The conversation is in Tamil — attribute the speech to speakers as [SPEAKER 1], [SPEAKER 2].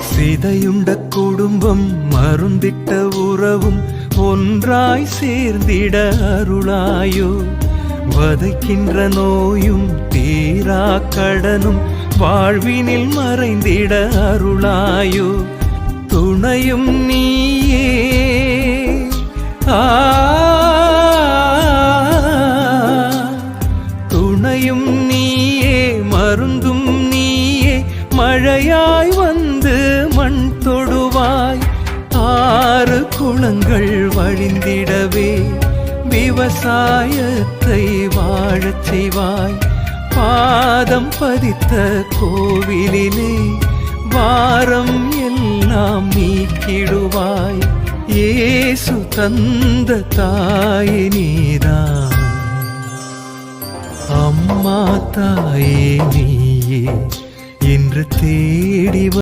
[SPEAKER 1] சிதையுண்ட குடும்பம் மருந்திட்ட உறவும் ஒன்றாய் சேர்ந்திட அருளாயோ. வதைக்கின்ற நோயும் தீரா கடனும் வாழ்வினில் மறைந்திட அருளாயோ. துணையும் நீயே துணையும் நீயே மருந்தும் நீயே மழையாய் வந்து மண் தொடுவாய். ஆறு குளங்கள் வழிந்திடவே விவசாயத்தை வாழச் செய்வாய். பாதம் பதித்த கோவிலிலே வாரம் எல்லாம் நீக்கிடுவாய். இயேசு தந்த தாயே நீதான், அம்மா தாயே நீயே இன்று தேடி